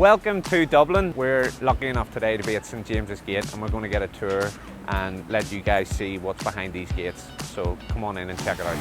Welcome to Dublin. We're lucky enough today to be at St James's Gate, and we're going to get a tour and let you guys see what's behind these gates. So come on in and check it out.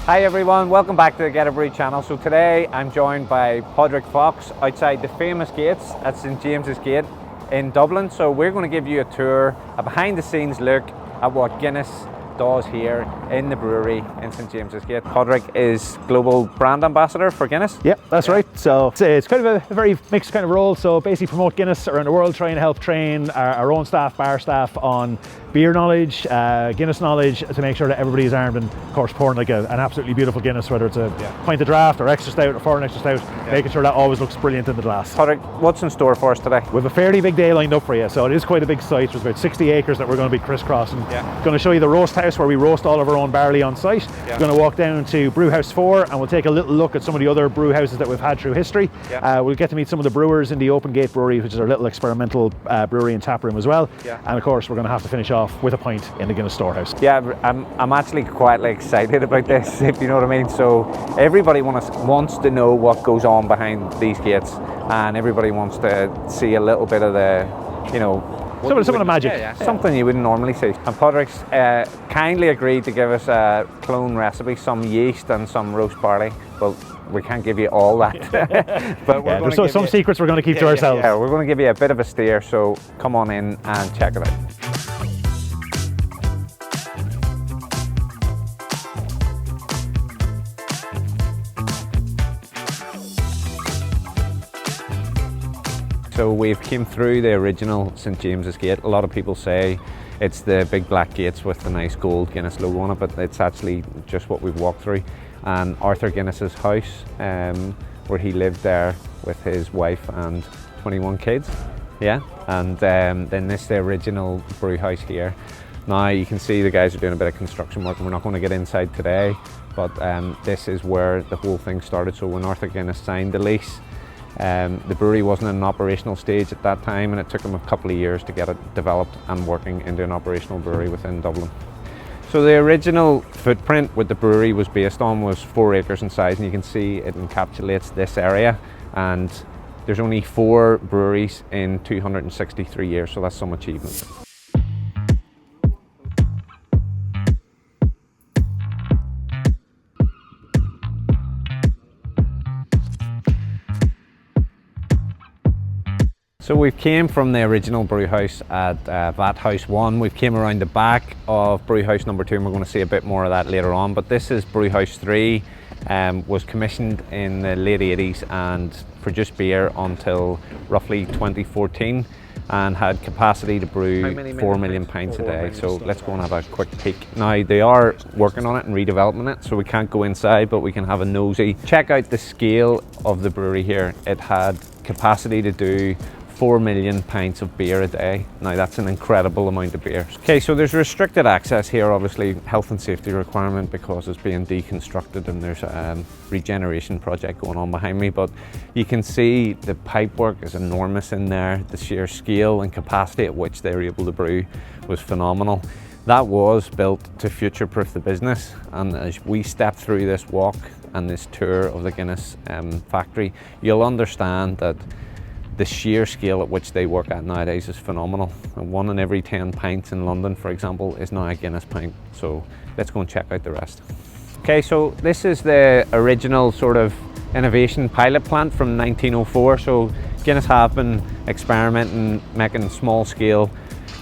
Hi everyone, welcome back to the Geterbrewed channel. So today I'm joined by Padraig outside the famous gates at St James's Gate in Dublin. So we're going to give you a tour, a behind the scenes look at what Guinness does here in the brewery in St James's Gate. Padraig is global brand ambassador for Guinness. Yep, that's right. So it's kind of a very mixed kind of role. So basically promote Guinness around the world, try and help train our own staff, bar staff on beer knowledge, Guinness knowledge, to make sure that everybody is armed and of course pouring like an absolutely beautiful Guinness, whether it's a pint of draft or extra stout or foreign extra stout, making sure that always looks brilliant in the glass. Padraig, what's in store for us today? We have a fairly big day lined up for you. So it is quite a big site. There's about 60 acres that we're going to be crisscrossing. Going to show you the roast house where we roast all of our own barley on site. We're going to walk down to Brew House 4 and we'll take a little look at some of the other brew houses that we've had through history. We'll get to meet some of the brewers in the Open Gate Brewery, which is our little experimental brewery and tap room as well. And of course we're going to have to finish off with a pint in the Guinness storehouse. I'm actually quite excited about this, if you know what I mean. So everybody wants to know what goes on behind these gates, and everybody wants to see a little bit of the, some of the magic. Something you wouldn't normally see. And Padraig's kindly agreed to give us a clone recipe, some yeast and some roast barley. Well, we can't give you all that. But there's some secrets we're going to keep to ourselves. Yeah, we're going to give you a bit of a steer, so come on in and check it out. So we've came through the original St James's Gate. A lot of people say it's the big black gates with the nice gold Guinness logo on it, but it's actually just what we've walked through. And Arthur Guinness's house, where he lived there with his wife and 21 kids. And then this is the original brew house here. Now you can see the guys are doing a bit of construction work, and we're not going to get inside today, but this is where the whole thing started. So when Arthur Guinness signed the lease, the brewery wasn't in an operational stage at that time, and it took them a couple of years to get it developed and working into an operational brewery within Dublin. So the original footprint what the brewery was based on was 4 acres in size, and you can see it encapsulates this area, and there's only 4 breweries in 263 years, so that's some achievement. So we've came from the original brew house at Vat House 1. We've came around the back of brew house number 2, and we're going to see a bit more of that later on. But this is brew house 3, was commissioned in the late 80s and produced beer until roughly 2014, and had capacity to brew 4 million pints a day. So let's go and have a quick peek. Now they are working on it and redeveloping it, so we can't go inside, but we can have a nosy. Check out the scale of the brewery here. It had capacity to do 4 million pints of beer a day. Now that's an incredible amount of beer. Okay, so there's restricted access here, obviously health and safety requirement because it's being deconstructed, and there's a regeneration project going on behind me, but you can see the pipework is enormous in there. The sheer scale and capacity at which they were able to brew was phenomenal. That was built to future-proof the business, and as we step through this walk and this tour of the Guinness factory, you'll understand that the sheer scale at which they work at nowadays is phenomenal. And 1 in every 10 pints in London, for example, is now a Guinness pint. So let's go and check out the rest. Okay, so this is the original sort of innovation pilot plant from 1904. So Guinness have been experimenting, making small scale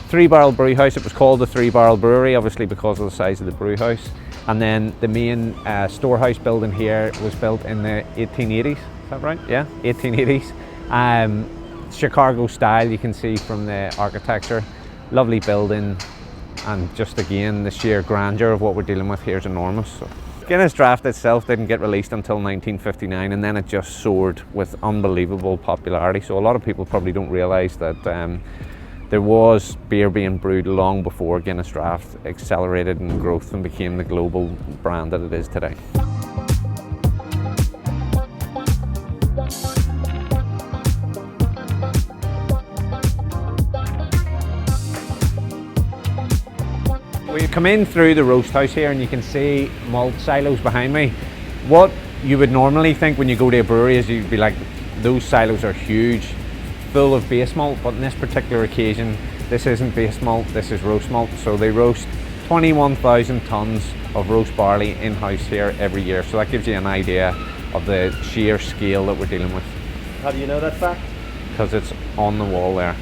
3-barrel brew house. It was called the 3-barrel brewery, obviously because of the size of the brew house. And then the main storehouse building here was built in the 1880s. Is that right? Yeah, 1880s. Chicago style, you can see from the architecture. Lovely building, and just again the sheer grandeur of what we're dealing with here is enormous. So. Guinness Draught itself didn't get released until 1959, and then it just soared with unbelievable popularity. So a lot of people probably don't realise that there was beer being brewed long before Guinness Draught accelerated in growth and became the global brand that it is today. We come in through the roast house here and you can see malt silos behind me. What you would normally think when you go to a brewery is you'd be like, those silos are huge, full of base malt, but in this particular occasion, this isn't base malt, this is roast malt. So they roast 21,000 tons of roast barley in-house here every year. So that gives you an idea of the sheer scale that we're dealing with. How do you know that fact? Because it's on the wall there.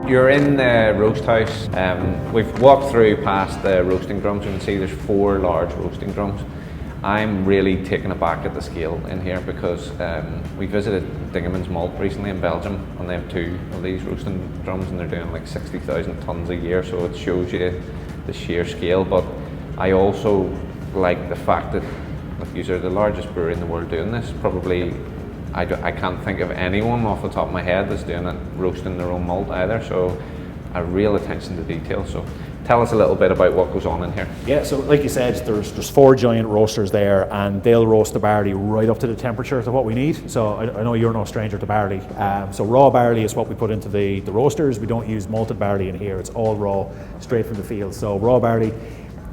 You're in the roast house. We've walked through past the roasting drums. You can see there's 4 large roasting drums. I'm really taken aback at the scale in here because we visited Dingemans Malt recently in Belgium, and they have 2 of these roasting drums and they're doing like 60,000 tons a year, so it shows you the sheer scale. But I also like the fact that these are the largest brewery in the world doing this. Probably I can't think of anyone off the top of my head that's doing it, roasting their own malt either, so a real attention to detail. So tell us a little bit about what goes on in here. Yeah, so like you said, there's 4 giant roasters there, and they'll roast the barley right up to the temperature of what we need. So I know you're no stranger to barley. So raw barley is what we put into the roasters. We don't use malted barley in here. It's all raw, straight from the field. So raw barley,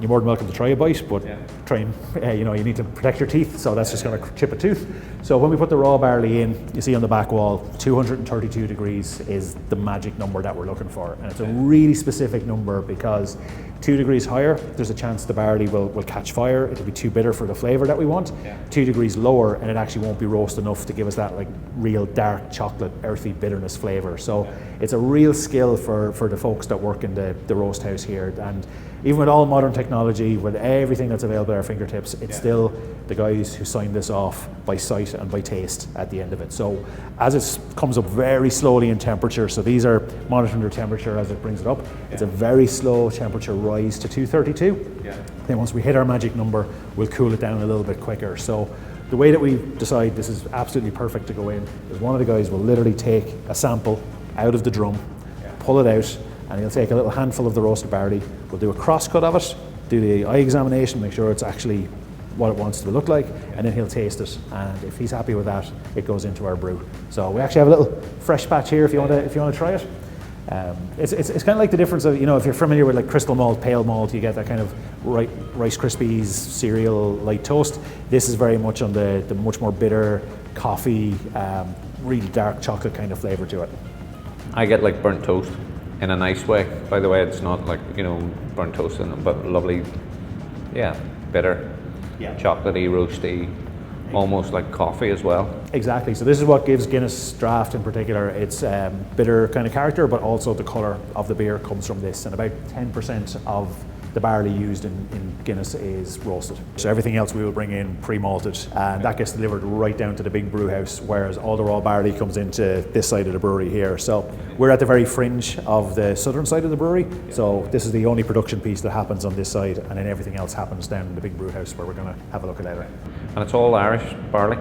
you're more than welcome to try a bite, but try and, you need to protect your teeth, so that's just going to chip a tooth. So when we put the raw barley in, you see on the back wall, 232 degrees is the magic number that we're looking for. And it's a really specific number because 2 degrees higher, there's a chance the barley will catch fire. It'll be too bitter for the flavour that we want. 2 degrees lower, and it actually won't be roast enough to give us that like real dark chocolate, earthy bitterness flavour. So it's a real skill for the folks that work in the roast house here. And even with all modern technology, with everything that's available at our fingertips, it's still the guys who sign this off by sight and by taste at the end of it. So as it comes up very slowly in temperature, so these are monitoring their temperature as it brings it up. It's a very slow temperature rise to 232. Then once we hit our magic number, we'll cool it down a little bit quicker. So the way that we decide this is absolutely perfect to go in is one of the guys will literally take a sample out of the drum, pull it out, and he'll take a little handful of the roasted barley. We'll do a cross cut of it, do the eye examination, make sure it's actually what it wants to look like, and then he'll taste it. And if he's happy with that, it goes into our brew. So we actually have a little fresh batch here if you want to try it. It's kind of like the difference of, if you're familiar with like crystal malt, pale malt, you get that kind of Rice Krispies cereal light toast. This is very much on the much more bitter coffee, really dark chocolate kind of flavour to it. I get like burnt toast in a nice way. By the way, it's not like, burnt toast in it, but lovely, bitter, chocolatey, roasty, almost like coffee as well. Exactly. So this is what gives Guinness Draught in particular its bitter kind of character, but also the colour of the beer comes from this. And about 10% of the barley used in Guinness is roasted. So everything else we will bring in pre-malted, and that gets delivered right down to the big brew house, whereas all the raw barley comes into this side of the brewery here. So we're at the very fringe of the southern side of the brewery. So this is the only production piece that happens on this side, and then everything else happens down in the big brew house where we're going to have a look at later. And it's all Irish barley?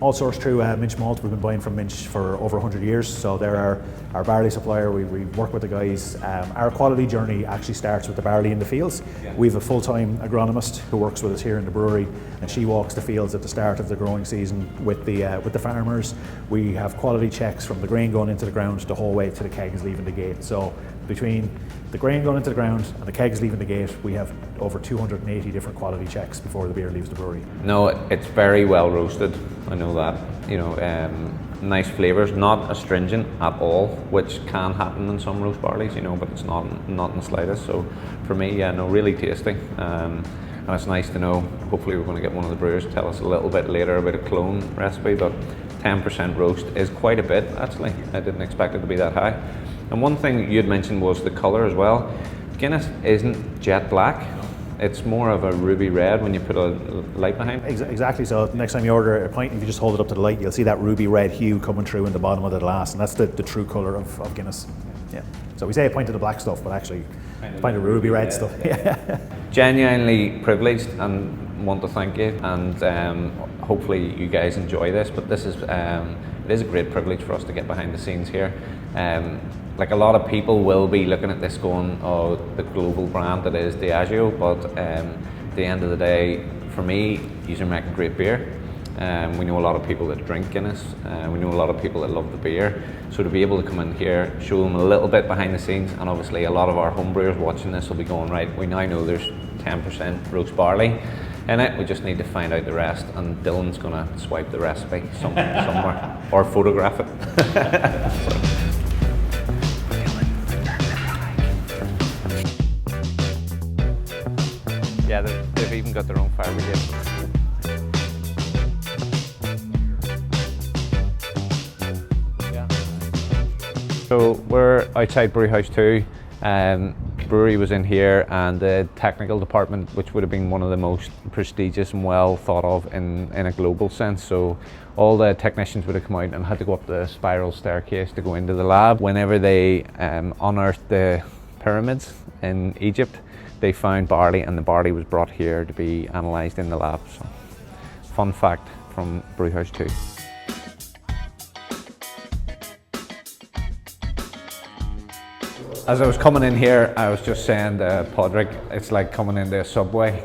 all sourced through Minch Malt. We've been buying from Minch for over 100 years, so they're our barley supplier. We work with the guys. Our quality journey actually starts with the barley in the fields. We have a full-time agronomist who works with us here in the brewery, and she walks the fields at the start of the growing season with the farmers. We have quality checks from the grain going into the ground the whole way to the kegs leaving the gate. So between the grain going into the ground and the kegs leaving the gate, we have over 280 different quality checks before the beer leaves the brewery. No, it's very well roasted. I know that. You know, nice flavours, not astringent at all, which can happen in some roast barleys. You know, but it's not in the slightest. So for me, yeah, no, really tasty. And it's nice to know. Hopefully, we're going to get one of the brewers to tell us a little bit later about a clone recipe. But 10% roast is quite a bit, actually. I didn't expect it to be that high. And one thing you'd mentioned was the colour as well. Guinness isn't jet black. It's more of a ruby red when you put a light behind it. Exactly. So next time you order a pint, if you just hold it up to the light, you'll see that ruby red hue coming through in the bottom of the glass, and that's the true colour of Guinness. Yeah. So we say a pint of the black stuff, but actually a pint of ruby red stuff. Yeah. Genuinely privileged and want to thank you, and hopefully you guys enjoy this. But this is it is a great privilege for us to get behind the scenes here. Like a lot of people will be looking at this going, oh, the global brand that is Diageo, but at the end of the day, for me, these are making great beer. We know a lot of people that drink Guinness, we know a lot of people that love the beer, so to be able to come in here, show them a little bit behind the scenes, and obviously a lot of our homebrewers watching this will be going, right, we now know there's 10% roast barley in it, we just need to find out the rest, and Dylan's going to swipe the recipe somewhere, or photograph it. Yeah, they've even got their own fire brigade. Yeah. So we're outside Brewhouse 2. Brewery was in here, and the technical department, which would have been one of the most prestigious and well thought of in a global sense. So all the technicians would have come out and had to go up the spiral staircase to go into the lab. Whenever they unearthed the pyramids in Egypt, they found barley, and the barley was brought here to be analysed in the lab. So, fun fact from Brewhouse 2. As I was coming in here, I was just saying to Padraig, it's like coming into a subway,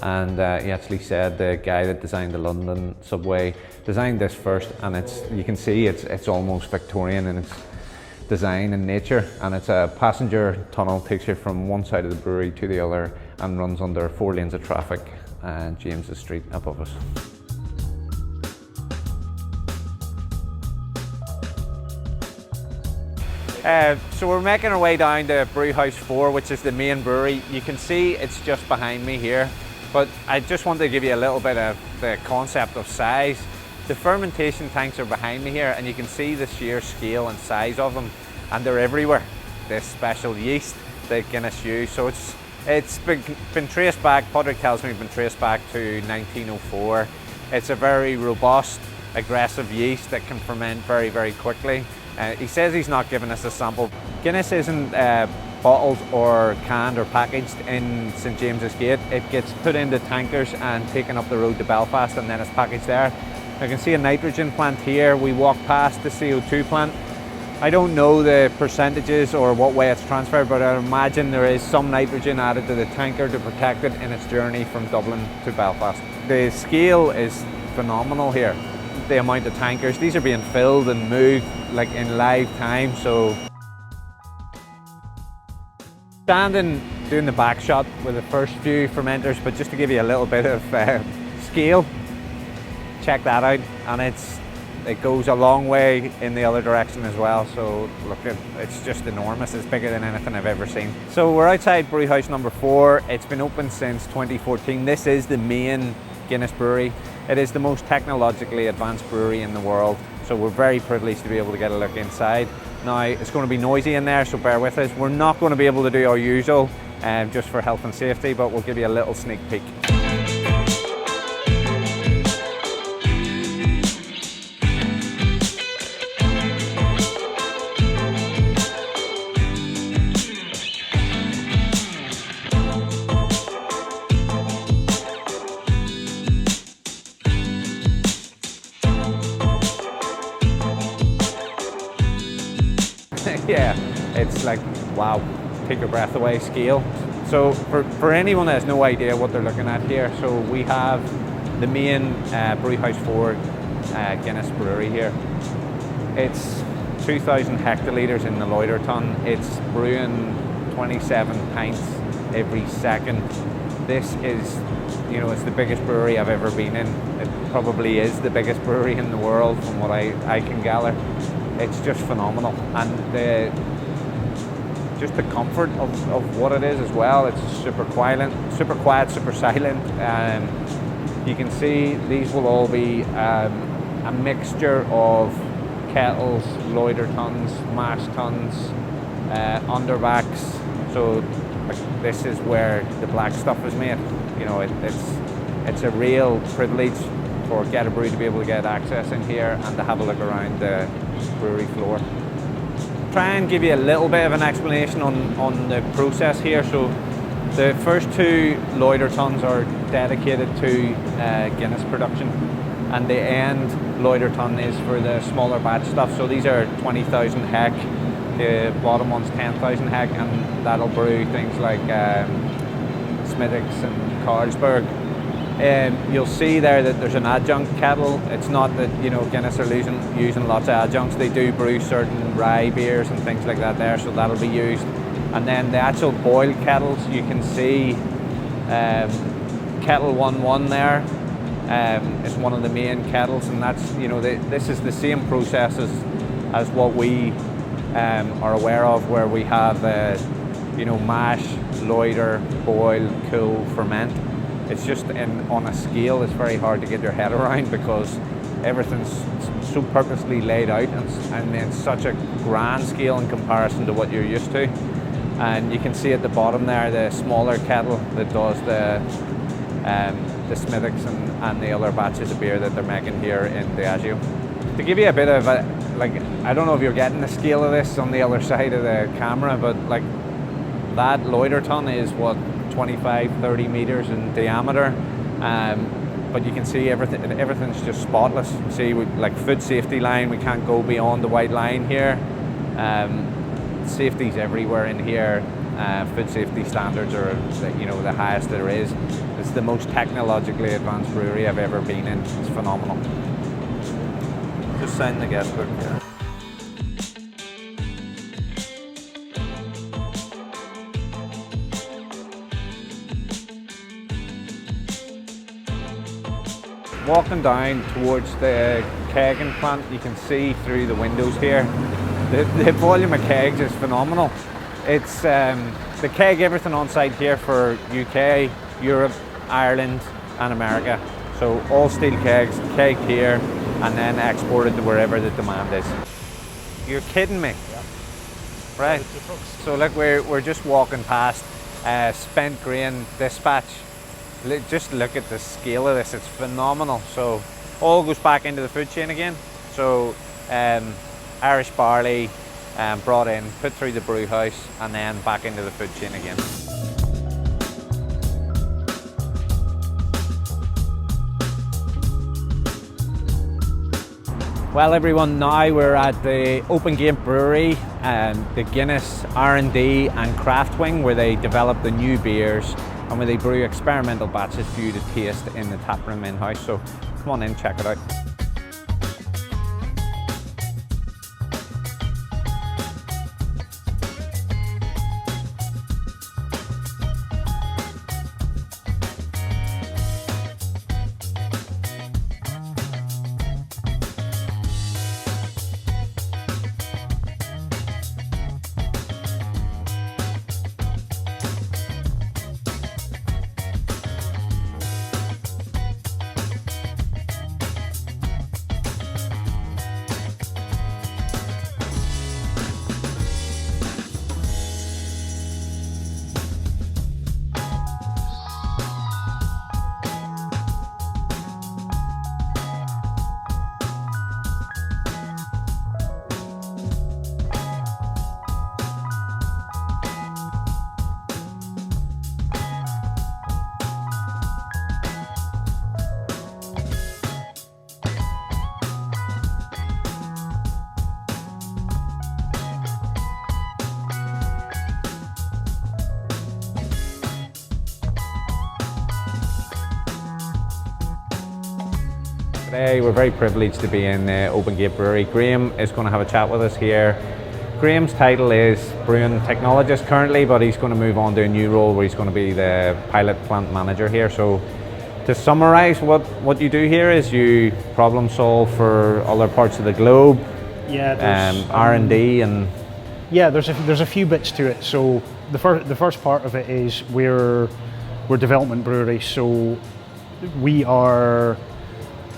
and he actually said the guy that designed the London subway designed this first, and you can see it's almost Victorian in its design and nature, and it's a passenger tunnel, takes you from one side of the brewery to the other and runs under 4 lanes of traffic and James's Street above us. So we're making our way down to Brewhouse 4, which is the main brewery. You can see it's just behind me here, but I just wanted to give you a little bit of the concept of size. The fermentation tanks are behind me here, and you can see the sheer scale and size of them, and they're everywhere. This special yeast that Guinness use, so it's been traced back, Padraig tells me, been traced back to 1904. It's a very robust, aggressive yeast that can ferment very, very quickly. He says he's not giving us a sample. Guinness isn't bottled or canned or packaged in St James's Gate. It gets put into tankers and taken up the road to Belfast, and then it's packaged there. I can see a nitrogen plant here. We walk past the CO2 plant. I don't know the percentages or what way it's transferred, but I imagine there is some nitrogen added to the tanker to protect it in its journey from Dublin to Belfast. The scale is phenomenal here. The amount of tankers, these are being filled and moved like in live time. So standing doing the back shot with the first few fermenters, but just to give you a little bit of scale, check that out, and it goes a long way in the other direction as well. So look, it's just enormous. It's bigger than anything I've ever seen. So we're outside Brewhouse number 4. It's been open since 2014. This is the main Guinness brewery. It is the most technologically advanced brewery in the world, so we're very privileged to be able to get a look inside. Now, it's going to be noisy in there, so bear with us. We're not going to be able to do our usual, just for health and safety, but we'll give you a little sneak peek. Yeah, it's like, wow, take your breath away scale. So for anyone that has no idea what they're looking at here, so we have the main Brewhouse 4 Guinness brewery here. It's 2,000 hectolitres in the Loiter ton. It's brewing 27 pints every second. This is, you know, it's the biggest brewery I've ever been in. It probably is the biggest brewery in the world from what I can gather. It's just phenomenal, and just the comfort of what it is as well. It's super quiet, super silent. You can see these will all be a mixture of kettles, Loiter tons, mash tons, underbacks. So like, this is where the black stuff is made. You know, it's a real privilege for Geterbrewed to be able to get access in here and to have a look around the brewery floor. Try and give you a little bit of an explanation on the process here. So the first 2 Loiter tons are dedicated to Guinness production, and the end Loiter ton is for the smaller batch stuff. So these are 20,000 hec, the bottom one's 10,000 hec, and that'll brew things like Smithwick's and Carlsberg. You'll see there that there's an adjunct kettle. It's not that, you know, Guinness are using lots of adjuncts. They do brew certain rye beers and things like that there, so that'll be used. And then the actual boiled kettles, you can see kettle 1-1 there is one of the main kettles, and that's, you know, this is the same process as what we are aware of, where we have you know, mash, Loiter, boil, cool, ferment. It's just on a scale it's very hard to get your head around, because everything's so purposely laid out and in such a grand scale in comparison to what you're used to. And you can see at the bottom there the smaller kettle that does the Smithwick's and the other batches of beer that they're making here in Diageo. To give you a bit of I don't know if you're getting the scale of this on the other side of the camera, but like that Loiter ton is what, 25-30 meters in diameter, but you can see everything's just spotless. You see, like food safety line, we can't go beyond the white line here. Safety's everywhere in here. Food safety standards are, you know, the highest there is. It's the most technologically advanced brewery I've ever been in. It's phenomenal. Just sign the guest book here. Walking down towards the kegging plant, you can see through the windows here, the volume of kegs is phenomenal. It's they keg everything on site here for UK, Europe, Ireland and America. So all steel kegs, kegged here and then exported to wherever the demand is. You're kidding me? Yeah. Right. So look, we're just walking past Spent Grain Dispatch. Just look at the scale of this, it's phenomenal. So all goes back into the food chain again. So Irish barley brought in, put through the brew house and then back into the food chain again. Well everyone, now we're at the Open Gate Brewery, the Guinness R&D and craft wing, where they develop the new beers and where they brew experimental batches for you to taste in the taproom in-house. So come on in, check it out. Today we're very privileged to be in the Open Gate Brewery. Graham is going to have a chat with us here. Graham's title is Brewing Technologist currently, but he's going to move on to a new role where he's going to be the pilot plant manager here. So to summarise, what you do here is you problem solve for other parts of the globe, R&D and... Yeah, there's a few bits to it. So the first part of it is we're development brewery, so we are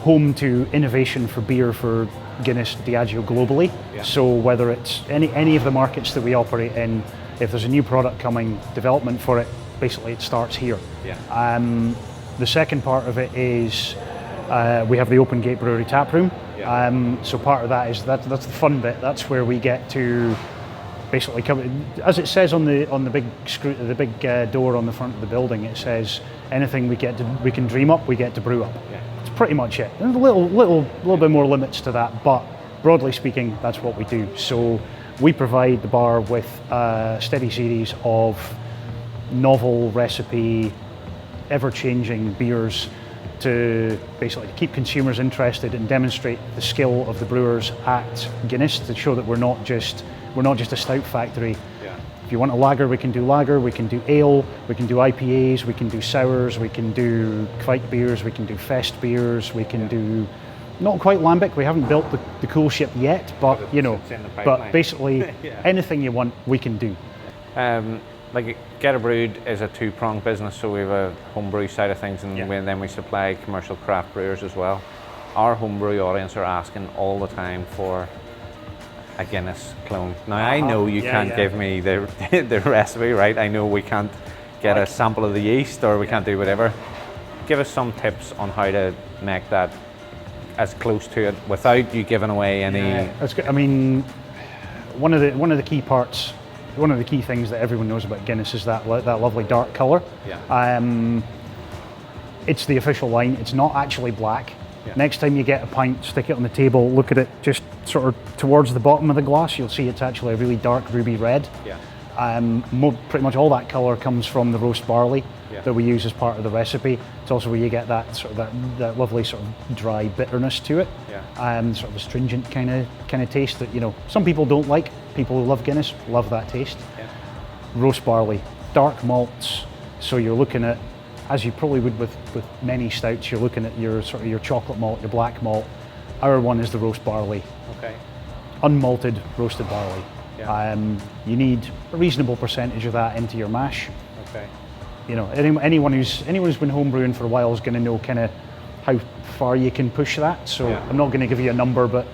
home to innovation for beer for Guinness, Diageo globally. Yeah. So whether it's any of the markets that we operate in, if there's a new product coming, development for it, basically it starts here. Yeah. The second part of it is we have the Open Gate Brewery tap room. Yeah. So part of that is that's the fun bit. That's where we get to basically come, as it says on the big door on the front of the building. It says anything we can dream up, we get to brew up. Yeah. It's pretty much it. There's a little bit more limits to that, but broadly speaking, that's what we do. So we provide the bar with a steady series of novel recipe, ever-changing beers to basically keep consumers interested and demonstrate the skill of the brewers at Guinness, to show that we're not just a stout factory. Yeah. If you want a lager, we can do ale, we can do IPAs, we can do sours, we can do Kvike beers, we can do fest beers, we can do, not quite lambic, we haven't built the cool ship yet, but but basically anything you want, we can do. Like Geterbrewed is a two-pronged business, so we have a homebrew side of things, and then we supply commercial craft brewers as well. Our homebrew audience are asking all the time for a Guinness clone. Now I know you can't give me the recipe, right? I know we can't get a sample of the yeast, or we can't do whatever. Give us some tips on how to make that as close to it without you giving away any. Yeah, that's good. I mean, one of the key parts. One of the key things that everyone knows about Guinness is that lovely dark colour. Yeah. It's the official line. It's not actually black. Yeah. Next time you get a pint, stick it on the table, look at it just sort of towards the bottom of the glass, you'll see it's actually a really dark ruby red. Yeah. Pretty much all that colour comes from the roast barley that we use as part of the recipe. It's also where you get that sort of that lovely sort of dry bitterness to it. Yeah. Sort of astringent kind of taste that some people don't like. People who love Guinness love that taste. Yeah. Roast barley, dark malts. So you're looking at, as you probably would with many stouts, you're looking at your chocolate malt, your black malt. Our one is the roast barley. Okay. Unmalted roasted barley. Yeah. You need a reasonable percentage of that into your mash. Okay. Anyone who's been homebrewing for a while is going to know kind of how far you can push that. So I'm not going to give you a number, but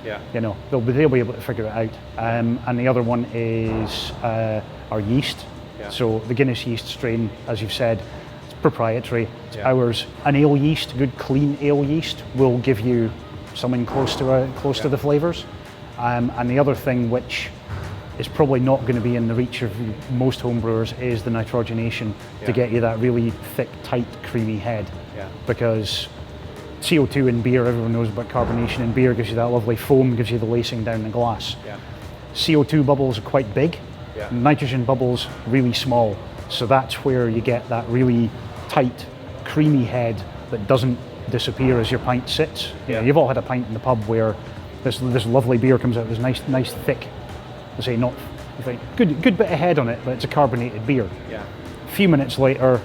they'll be able to figure it out. And the other one is our yeast. Yeah. So the Guinness yeast strain, as you've said, it's proprietary. It's ours. An ale yeast, good clean ale yeast, will give you something close to the flavours. And the other thing, which is probably not going to be in the reach of most homebrewers, is the nitrogenation to get you that really thick, tight, creamy head. Yeah. Because CO2 in beer, everyone knows about carbonation in beer, gives you that lovely foam, gives you the lacing down the glass. Yeah. CO2 bubbles are quite big, nitrogen bubbles really small. So that's where you get that really tight, creamy head that doesn't disappear as your pint sits. You've all had a pint in the pub where this lovely beer comes out, this nice thick, good bit of head on it, but it's a carbonated beer. Yeah. A few minutes later,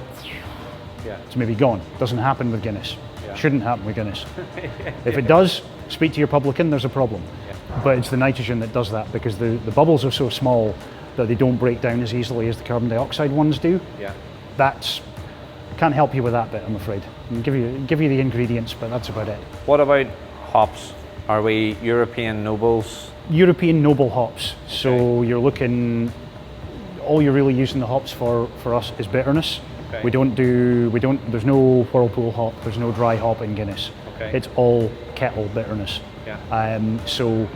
it's maybe gone. Doesn't happen with Guinness. Yeah. Shouldn't happen with Guinness. If it does, speak to your publican, there's a problem. Yeah. But it's the nitrogen that does that, because the bubbles are so small that they don't break down as easily as the carbon dioxide ones do. Yeah. Can't help you with that bit, I'm afraid. I can give you the ingredients, but that's about it. What about hops? Are we European nobles? European noble hops. Okay. So you're looking, all you're really using the hops for us is bitterness. Okay. There's no whirlpool hop, there's no dry hop in Guinness. Okay. It's all kettle bitterness. Yeah. So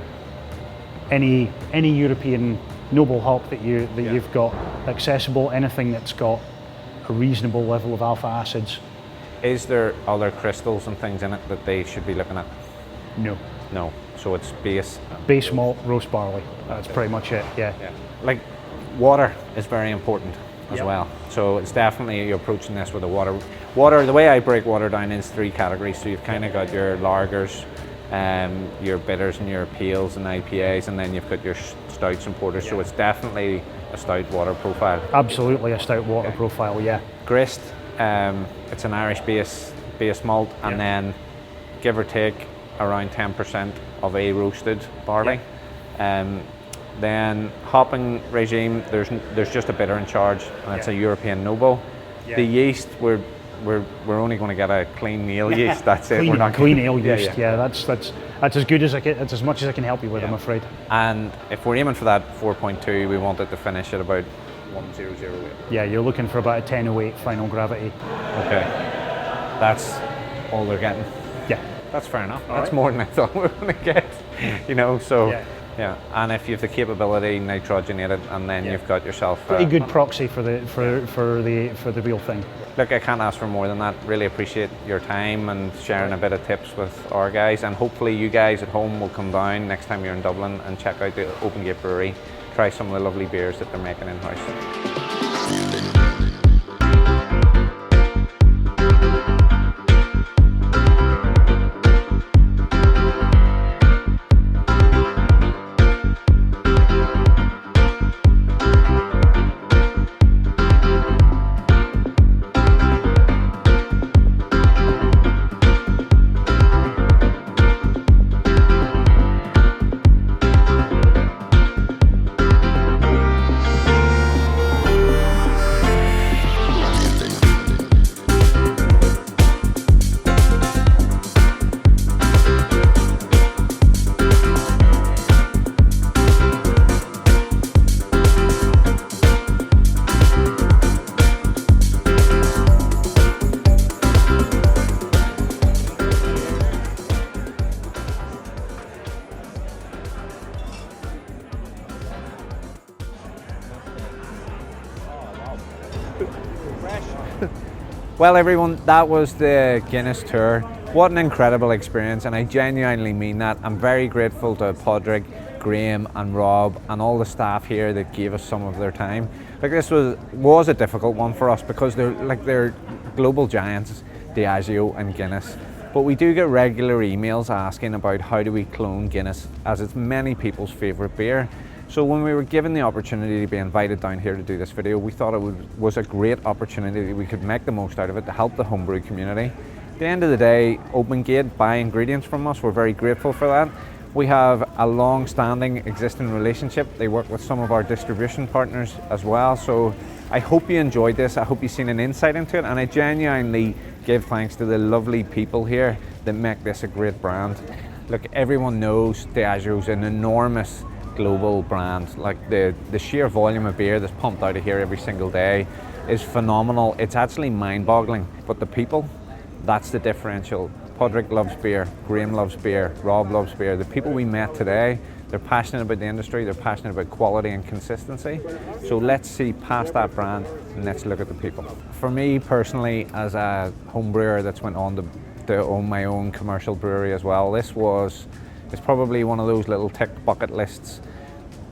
any European noble hop that you've got accessible, anything that's got a reasonable level of alpha acids. Is there other crystals and things in it that they should be looking at? No. No. So it's base malt, roast barley. That's pretty much it. Yeah. Like water is very important as well. So it's definitely, you're approaching this with a water, the way I break water down is 3 categories. So you've kind of got your lagers, your bitters and your pales and IPAs, and then you've got your stouts and porters. So it's definitely a stout water profile. Absolutely a stout water profile, yeah. Grist, it's an Irish base malt, and then give or take around 10% of a roasted barley. Then hopping regime, there's just a bitter in charge, and it's a European Noble. The yeast, we're only going to get a clean ale yeast. That's it. We're not clean ale yeast. Yeah, that's as good as that's as much as I can help you with. I'm afraid. And if we're aiming for that 4.2, we want it to finish at about 1008. Yeah, you're looking for about a 1008 final gravity. Okay, that's all they're getting. Yeah, that's fair enough. That's more than I thought we were going to get. You know, so. Yeah, and if you have the capability, nitrogenate it, and then you've got yourself pretty good proxy for the real thing. Look, I can't ask for more than that. Really appreciate your time and sharing a bit of tips with our guys, and hopefully you guys at home will come down next time you're in Dublin and check out the Open Gate Brewery, try some of the lovely beers that they're making in-house. Well everyone, that was the Guinness tour. What an incredible experience, and I genuinely mean that. I'm very grateful to Padraig, Graham and Rob and all the staff here that gave us some of their time. Like, this was a difficult one for us because they're global giants, Diageo and Guinness. But we do get regular emails asking about how do we clone Guinness, as it's many people's favourite beer. So when we were given the opportunity to be invited down here to do this video, we thought it was a great opportunity that we could make the most out of it to help the homebrew community. At the end of the day, Open Gate buy ingredients from us. We're very grateful for that. We have a long-standing existing relationship. They work with some of our distribution partners as well. So I hope you enjoyed this. I hope you've seen an insight into it, and I genuinely give thanks to the lovely people here that make this a great brand. Look, everyone knows Diageo's an enormous global brand. Like, the sheer volume of beer that's pumped out of here every single day is phenomenal. It's actually mind-boggling. But the people, that's the differential. Padraig loves beer, Graham loves beer, Rob loves beer. The people we met today, they're passionate about the industry, they're passionate about quality and consistency. So let's see past that brand and let's look at the people. For me personally, as a home brewer that's went on to own my own commercial brewery as well, it's probably one of those little tick bucket lists.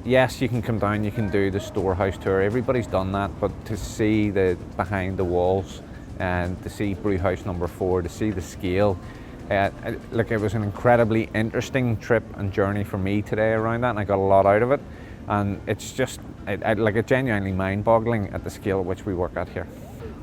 Yes, you can come down, you can do the storehouse tour, everybody's done that, but to see the behind the walls and to see Brewhouse number 4, to see the scale, look, it was an incredibly interesting trip and journey for me today around that, and I got a lot out of it, and it's just it's genuinely mind-boggling at the scale at which we work at here.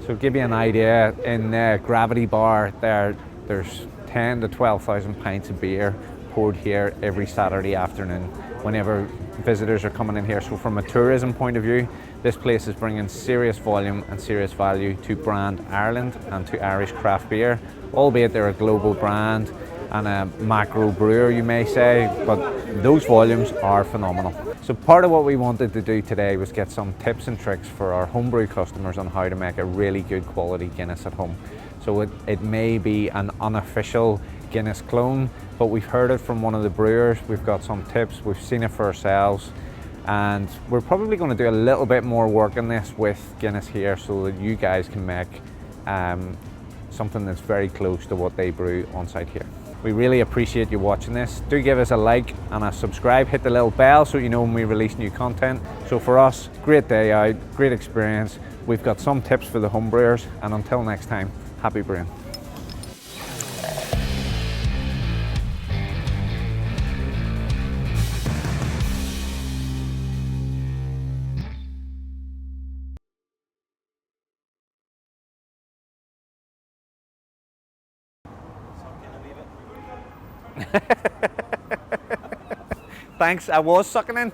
So to give you an idea, in the Gravity Bar there's 10 to 12,000 pints of beer poured here every Saturday afternoon whenever visitors are coming in here. So from a tourism point of view, this place is bringing serious volume and serious value to brand Ireland and to Irish craft beer, albeit they're a global brand and a macro brewer, you may say, but those volumes are phenomenal. So part of what we wanted to do today was get some tips and tricks for our homebrew customers on how to make a really good quality Guinness at home. So it may be an unofficial Guinness clone, but we've heard it from one of the brewers, we've got some tips, we've seen it for ourselves, and we're probably going to do a little bit more work on this with Guinness here so that you guys can make something that's very close to what they brew on site here. We really appreciate you watching this. Do give us a like and a subscribe, hit the little bell so you know when we release new content. So for us, great day out, great experience. We've got some tips for the homebrewers, and until next time, happy brewing. Thanks, I was sucking in.